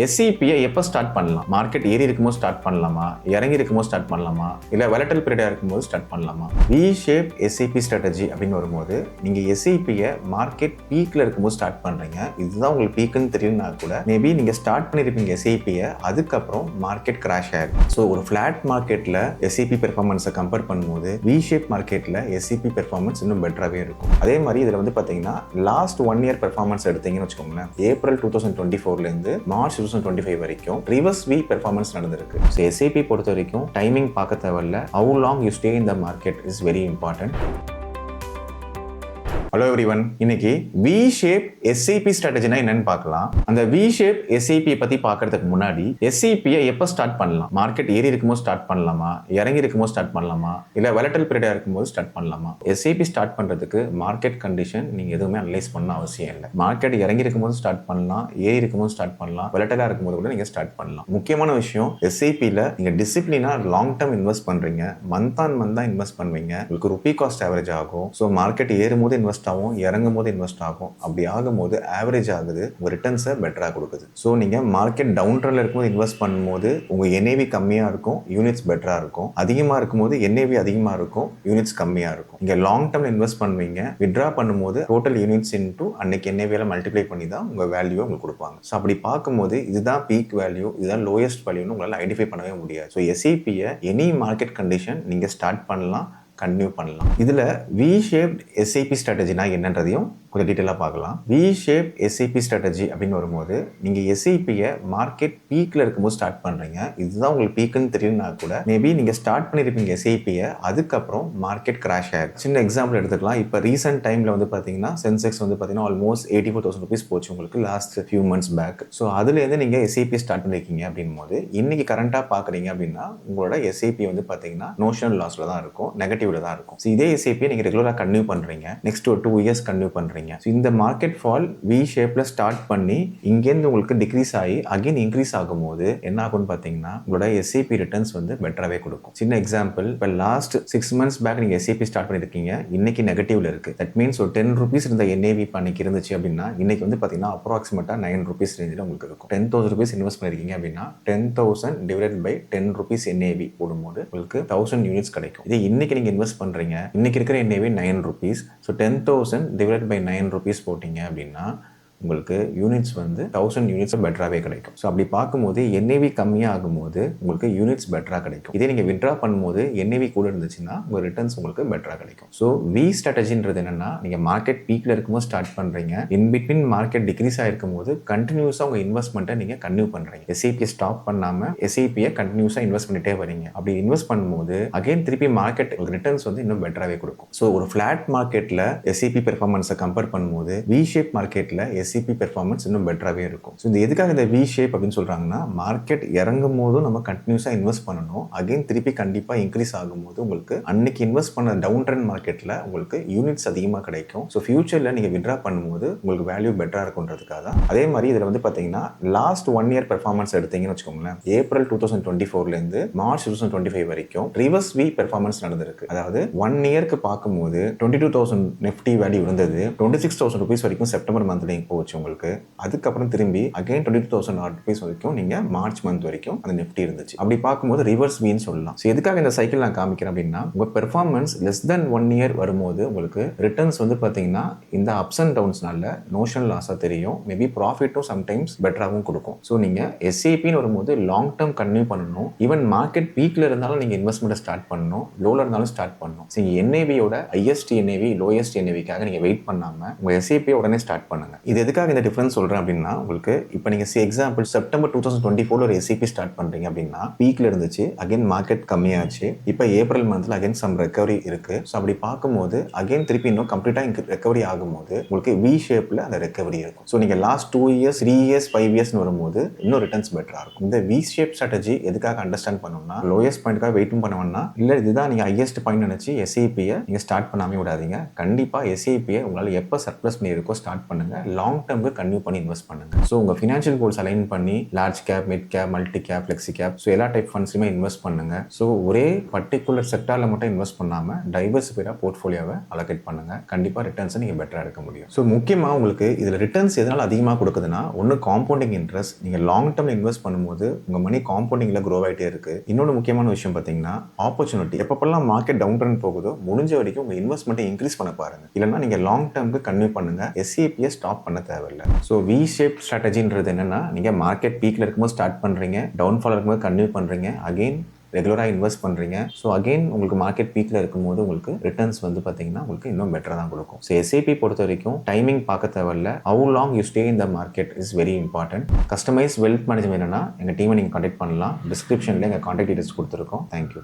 எஸ்சிபியை எப்போ ஸ்டார்ட் பண்ணலாம்? மார்க்கெட் ஏறி இருக்கும்போது ஸ்டார்ட் பண்ணலாமா, இறங்கி இருக்கும்போது ஸ்டார்ட் பண்ணலாமா, இல்லை வெலட்டல் பீரியடாக இருக்கும்போது ஸ்டார்ட் பண்ணலாமா? வி ஷேப் எஸ்ஐபி ஸ்ட்ராட்டஜி அப்படின்னு வரும்போது நீங்கள் எஸ்ஐபியை மார்க்கெட் பீக்கில் இருக்கும்போது ஸ்டார்ட் பண்ணுறீங்க. இதுதான் உங்களுக்கு பீக்குன்னு தெரியும்னா கூட மேபி நீங்கள் ஸ்டார்ட் பண்ணியிருப்பீங்க எஸ்ஐபியை, அதுக்கப்புறம் மார்க்கெட் கிராஷ் ஆயிருக்கு. ஸோ ஒரு ஃபிளாட் மார்க்கெட்டில் எஸ்ஐபி பெர்ஃபார்மன்ஸை கம்பேர் பண்ணும்போது வி ஷேப் மார்க்கெட்டில் எஸ்ஐபி பெர்ஃபார்மன்ஸ் இன்னும் பெட்டராகவே இருக்கும். அதே மாதிரி இதில் வந்து பார்த்தீங்கன்னா லாஸ்ட் 1 இயர் பெர்ஃபார்மன்ஸ் எடுத்தீங்கன்னு வச்சுக்கோங்களேன், ஏப்ரல் 2024 மார்ச் 2025 வரைக்கும் ரிவர்ஸ் வி பெர்ஃபார்மன்ஸ் நடந்திருக்கு. ஸோ எஸ்ஐபி பொறுத்த வரைக்கும் டைமிங் பார்க்க தேவையில்ல, how long you stay in the market is very important. Hello everyone, இன்னைக்கு வி ஷேப் எஸ்ஐபி ஸ்ட்ராட்டஜினா என்னன்னு பார்க்கலாம். அந்த வி ஷேப் எஸ்ஐபி பத்தி பார்க்கறதுக்கு முன்னாடி எஸ்ஐபியை எப்போ ஸ்டார்ட் பண்ணலாம்? மார்க்கெட் ஏறி இருக்கும்போது ஸ்டார்ட் பண்ணலாமா, இறங்கி இருக்கும்போது ஸ்டார்ட் பண்ணலாமா, இல்ல வெலட்டல் பீரியடா இருக்கும்போது ஸ்டார்ட் பண்ணலாமா? எஸ்ஐபி ஸ்டார்ட் பண்றதுக்கு மார்க்கெட் கண்டிஷன் நீங்க எதுவுமே அனலைஸ் பண்ண அவசியம் இல்லை. மார்க்கெட் இறங்கி இருக்கும்போது ஸ்டார்ட் பண்ணலாம், ஏறி இருக்கும்போது ஸ்டார்ட் பண்ணலாம், வெலட்டலா இருக்கும்போது கூட நீங்க ஸ்டார்ட் பண்ணலாம். முக்கியமான விஷயம், எஸ்ஐபியில் நீங்க டிசிப்ளினா லாங் டர்ம் இன்வெஸ்ட் பண்றீங்க, மந்த் ஆன் மந்த் தான் இன்வெஸ்ட் பண்ணுவீங்க. உங்களுக்கு ருபி காஸ்ட் ஆவரேஜ் ஆகும். ஸோ மார்க்கெட் ஏறும்போது இன்வெஸ்ட் ஆகும், இறங்கும் போது இன்வெஸ்ட் ஆகும். அப்படி ஆகும்போது ஆவரேஜ் ஆகுது, உங்க ரிட்டர்ன்ஸை பெட்டரா கொடுக்குது. ஸோ நீங்க மார்க்கெட் டவுன் ட்ரெண்ட்ல இருக்கும்போது இன்வெஸ்ட் பண்ணும்போது உங்க என்ஏவி கம்மியா இருக்கும், யூனிட்ஸ் பெட்டரா இருக்கும். அதிகமா இருக்கும்போது என்ஏவி அதிகமா இருக்கும், யூனிட்ஸ் கம்மியா இருக்கும். நீங்க லாங் டர்ம் இன்வெஸ்ட் பண்ணுவீங்க, வித்ட்ரா பண்ணும்போது டோட்டல் யூனிட்ஸ் இன்டூ அன்னைக்கு என்ஏவியால மல்டிப்ளை பண்ணி தான் உங்க வேல்யூ உங்களுக்கு கொடுப்பாங்க. ஸோ அப்படி பார்க்கும்போது இதுதான் பீக் வேல்யூ, இதுதான் லோயஸ்ட் வேல்யூன்னு உங்களால் ஐடென்டிஃபை பண்ணவே முடியாது. ஸோ எஸ்ஐபியை எனி மார்க்கெட் கண்டிஷன் நீங்க ஸ்டார்ட் பண்ணலாம், கன்டினியூ பண்ணலாம். இதுல வி ஷேப்ட் எஸ்ஐபி ஸ்ட்ராட்டஜினா என்னன்றதையும் கொஞ்சம் டீட்டெயிலாக பார்க்கலாம். வி ஷேப் எஸ்ஐபி ஸ்ட்ராட்டஜி அப்படின்னு வரும்போது நீங்கள் எஸ்ஐபியை மார்க்கெட் பீக்கில் இருக்கும்போது ஸ்டார்ட் பண்ணுறீங்க. இதுதான் உங்களுக்கு பீக்குன்னு தெரியும்னா கூட மேபி நீங்கள் ஸ்டார்ட் பண்ணியிருப்பீங்க எஸ்ஐபியை, அதுக்கப்புறம் மார்க்கெட் கிராஷ் ஆயிருக்கு. சின்ன எக்ஸாம்பிள் எடுத்துக்கலாம். இப்போ ரீசெண்ட் டைமில் வந்து பார்த்தீங்கன்னா சென்செக்ஸ் வந்து பார்த்தீங்கன்னா ஆல்மோஸ்ட் 84,000 rupees போச்சு உங்களுக்கு last few months back. So அதுலேருந்து நீங்கள் எஸ்ஐபி ஸ்டார்ட் பண்ணியிருக்கீங்க அப்படின் போது இன்னைக்கு கரண்டாக பார்க்குறீங்க அப்படின்னா உங்களோட எஸ்ஐபி வந்து பார்த்தீங்கன்னா நோஷனல் லாஸில் தான் இருக்கும், நெகட்டிவ்ல தான் இருக்கும். ஸோ இதே எஸ்ஐபியை நீங்கள் ரெகுலராக கன்டினியூ பண்ணுறீங்க, நெக்ஸ்ட் ஒரு 2 years கன்டினியூ பண்ணுறீங்க. இந்த மார்க்கெட் ஃபால் வி ஷேப்ல ஸ்டார்ட் பண்ணி இங்கேருந்து உங்களுக்கு டிக்ரீஸ் ஆகி அகைன் இன்க்ரீஸ் ஆகும்போது என்ன ஆகும்னு பார்த்தீங்கன்னா உங்களோட எஸ்ஐபி ரிட்டர்ன்ஸ் வந்து பெட்டராகவே கொடுக்கும். சின்ன எக்ஸாம்பிள், இப்போ லாஸ்ட் 6 months பேக் நீங்கள் எஸ்ஐபி ஸ்டார்ட் பண்ணியிருக்கீங்க, இன்னைக்கு நெகட்டிவ்ல இருக்கு. தட் மீன்ஸ் ஒரு 10 rupees இருந்த என்ஏவி அன்னைக்கு இருந்துச்சு அப்படின்னா இன்னைக்கு வந்து பார்த்தீங்கன்னா அப்ராக்சிமேட்டா 9 rupees ரேஞ்சில் உங்களுக்கு இருக்கும். 10,000 rupees இன்வெஸ்ட் பண்ணிருக்கீங்க அப்படின்னா 10,000 டிவைடட் பை 10 rupees என்ஏவி போடும்போது உங்களுக்கு 1000 யூனிட்ஸ் கிடைக்கும். இதே இன்னைக்கு நீங்க இன்வெஸ்ட் பண்றீங்க, இன்னைக்கு இருக்கிற என்ஏவி 9 rupees. ஸோ 10,000 டிவைடட் பை 9 rupees போட்டீங்க அப்படின்னா உங்களுக்கு யூனிட்ஸ் வந்து 1000 யூனிட்ஸ் பெட்டராகவே கிடைக்கும். ஸோ அப்படி பார்க்கும்போது என்ஏவி கம்மியாக ஆகும்போது உங்களுக்கு யூனிட்ஸ் பெட்டராக கிடைக்கும். இதே நீங்கள் வித்ட்ரா பண்ணும்போது என்ஏவி கூட இருந்துச்சுன்னா உங்கள் ரிட்டர்ன்ஸ் உங்களுக்கு பெட்டராக கிடைக்கும். ஸோ வி ஸ்ட்ராட்டஜின்றது என்னன்னா, நீங்கள் மார்க்கெட் பீக்கில் இருக்கும்போது ஸ்டார்ட் பண்ணுறீங்க, இன் பிட்வீன் மார்க்கெட் டிக்ரீஸ் ஆகிருக்கும் போது கண்டினியூஸாக உங்கள் இன்வெஸ்ட்மெண்ட்டை நீங்கள் கன்டினியூ பண்ணுறீங்க. எஸ்ஐபியை ஸ்டாப் பண்ணாமல் எஸ்ஐபியை கண்டினியூஸாக இன்வெஸ்ட் பண்ணிட்டே வரீங்க. அப்படி இன்வெஸ்ட் பண்ணும்போது அகைன் திருப்பி மார்க்கெட் ரிட்டர்ன்ஸ் வந்து இன்னும் பெட்டராகவே கொடுக்கும். ஸோ ஒரு ஃபிளாட் மார்க்கெட்டில் எஸ்ஐபி பெர்ஃபார்மன்ஸை கம்பேர் பண்ணும்போது வி ஷேப் மார்க்கெட்டில் எஸ்ஐபி பெர்ஃபார்மன்ஸ் இன்னும் பெட்டராகவே இருக்கும். ஸோ இந்த எதுக்காக இந்த வி ஷேப் அப்படின்னு சொல்றாங்கன்னா, மார்க்கெட் இறங்கும் போதும் நம்ம கண்டினியூஸா இன்வெஸ்ட் பண்ணணும், அகைன் திருப்பி கண்டிப்பா இன்க்ரீஸ் ஆகும்போது உங்களுக்கு அன்னைக்கு இன்வெஸ்ட் பண்ண டவுன் ட்ரெண்ட் மார்க்கெட்ல உங்களுக்கு யூனிட்ஸ் அதிகமாக கிடைக்கும். ஸோ ஃபியூச்சர்ல நீங்க வித்ட்ரா பண்ணும்போது உங்களுக்கு வேல்யூ பெட்டரா இருக்குன்றதுக்காக தான். அதே மாதிரி இதுல வந்து பாத்தீங்கன்னா லாஸ்ட் 1 இயர் பெர்ஃபார்மன்ஸ் எடுத்தீங்கன்னு வச்சுக்கோங்களேன், ஏப்ரல் 2024 மார்ச் 2025 வரைக்கும் ரிவர்ஸ் வி பெர்ஃபார்மன்ஸ் நடந்திருக்கு. அதாவது 1 இயருக்கு பார்க்கும்போது 22,000 நிஃப்டி வேல்யூ இருந்தது, 26,000 rupees வரைக்கும் செப்டம்பர் மந்த்ல போச்சு உங்களுக்கு. அதுக்கப்புறம் திரும்பி அகைன் 22,000 rupees வரைக்கும் நீங்க மார்ச் மந்த் வரைக்கும் அந்த நிஃப்டி இருந்துச்சு. அப்படி பார்க்கும்போது ரிவர்ஸ் வீன்னு சொல்லலாம். ஸோ எதுக்காக இந்த சைக்கிள் நான் காமிக்கிறேன் அப்படின்னா, உங்க பெர்ஃபார்மன்ஸ் லெஸ் தென் 1 இயர் வரும்போது உங்களுக்கு ரிட்டர்ன்ஸ் வந்து பாத்தீங்கன்னா இந்த அப்ஸ் அண்ட் டவுன்ஸ்னால நோஷனல் லாஸா தெரியும், மேபி ப்ராஃபிட்டும் சம்டைம்ஸ் பெட்டராகவும் கொடுக்கும். ஸோ நீங்க எஸ்ஐபின்னு வரும்போது லாங் டர்ம் கன்டினியூ பண்ணணும். ஈவன் மார்க்கெட் பீக்ல இருந்தாலும் நீங்க இன்வெஸ்ட்மெண்ட் ஸ்டார்ட் பண்ணணும், லோல இருந்தாலும் ஸ்டார்ட் பண்ணணும். ஸோ என்ஏவியோட ஹையஸ்ட் என்ஏவி லோயஸ்ட் என்ஏவிக்காக நீங்க வெயிட் பண்ணாம உங்க எஸ்ஐபியை உடனே ஸ்டார்ட் பண்ணுங்க. இது எதுக்காக இந்த டிஃபரன்ஸ் சொல்றேன் அப்படின்னா, உங்களுக்கு இப்போ நீங்க எக்ஸாம்பிள் செப்டம்பர் 2024 ஒரு எஸ்ஐபி ஸ்டார்ட் பண்றீங்க அப்படின்னா பீக்ல இருந்துச்சு, அகைன் மார்க்கெட் கம்மியாச்சு, இப்போ ஏப்ரல் மந்த்ல அகைன் சம் ரெக்கவரி இருக்கு. ஸோ அப்படி பார்க்கும்போது அகைன் திருப்பி இன்னும் கம்ப்ளீட்டா ரெக்கவரி ஆகும்போது உங்களுக்கு வி ஷேப்ல அந்த ரெக்கவரி இருக்கும். ஸோ நீங்க லாஸ்ட் 2 years 3 years 5 years வரும்போது இன்னும் ரிட்டர்ன்ஸ் பெட்டரா இருக்கும். இந்த வி ஷேப் ஸ்ட்ராட்டஜி எதுக்காக அண்டர்ஸ்டாண்ட் பண்ணணும்னா, லோயஸ்ட் பாயிண்ட்காக வெயிட்டும் பண்ண வேணா, இல்ல இதுதான் நீங்க ஹையஸ்ட் பாயிண்ட் நினைச்சு எஸ்ஐபியை நீங்க ஸ்டார்ட் பண்ணாமே விடாதீங்க. கண்டிப்பா எஸ்ஐபியை உங்களால எப்ப சர்ப்ளஸ் பண்ணி இருக்கோ ஸ்டார்ட் பண்ணுங்க. லாங் லாங் டேர்முக்கு கன்டினியூ பண்ணி இன்வெஸ்ட் பண்ணுங்க. ஸோ உங்கள் ஃபினான்ஷியல் கோல்ஸ் அலைன் பண்ணி large cap, mid cap, multi cap, flexi gap, so எல்லா டைப் ஃபண்ட்ஸுமே இன்வெஸ்ட் பண்ணுங்க. ஸோ ஒரே பர்டிகுலர் செக்டாரில் மட்டும் இன்வெஸ்ட் பண்ணாமல் டைவர்சிஃபைடாக போர்ட்ஃபோலியோவை அலோகேட் பண்ணுங்க. கண்டிப்பாக ரிட்டர்ன்ஸை நீங்கள் பெட்டராக எடுக்க முடியும். ஸோ முக்கியமாக உங்களுக்கு இதில் ரிட்டர்ன்ஸ் எதனால் அதிகமாக கொடுக்குதுன்னா, ஒன்று காம்பவுண்டிங் இன்ட்ரெஸ்ட். நீங்கள் லாங் டேர்மில் இன்வெஸ்ட் பண்ணும்போது உங்கள் மணி காம்பவுண்டிங்கில் க்ரோ ஆகிட்டே இருக்குது. இன்னொன்று முக்கியமான விஷயம் பார்த்தீங்கன்னா ஆப்பர்ச்சுனிட்டி. எப்பப்பெல்லாம் மார்க்கெட் டவுன் ட்ரெண்ட் போகுதோ முடிஞ்ச வரைக்கும் உங்கள் இன்வெஸ்ட்மெண்ட்டை இன்க்ரீஸ் பண்ண பாருங்க. இல்லைன்னா நீங்கள் லாங் டேர்முக்கு கன்டினியூ பண்ணுங்க. எஸ்ஐபியை ஸ்டாப் பண்ண தேவையில்லை. ஸோ வி ஷேப் ஸ்ட்ராட்டஜின்றது என்னன்னா, நீங்கள் மார்க்கெட் பீக்கில் இருக்கும்போது ஸ்டார்ட் பண்ணுறீங்க, டவுன்ஃபால் இருக்கும்போது கன்டினியூ பண்ணுறீங்க, அகெயின் ரெகுலராக இன்வெஸ்ட் பண்ணுறீங்க. ஸோ அகெயின் உங்களுக்கு மார்க்கெட் பீக்கில் இருக்கும்போது உங்களுக்கு ரிட்டர்ன்ஸ் வந்து பார்த்தீங்கன்னா உங்களுக்கு இன்னும் பெட்டராக தான் கொடுக்கும். ஸோ எஸ்ஐபி பொறுத்த வரைக்கும் டைமிங் பார்க்க தேவையில்ல. How long you stay in the market is very important. Customise wealth management வேணும்னா எங்கள் டீமை நீங்கள் கான்டாக்ட் பண்ணலாம். டிஸ்கிரிப்ஷனில் எங்கள் கான்டாக்ட் டீடைல்ஸ் கொடுத்துருக்கோம். தேங்க்யூ.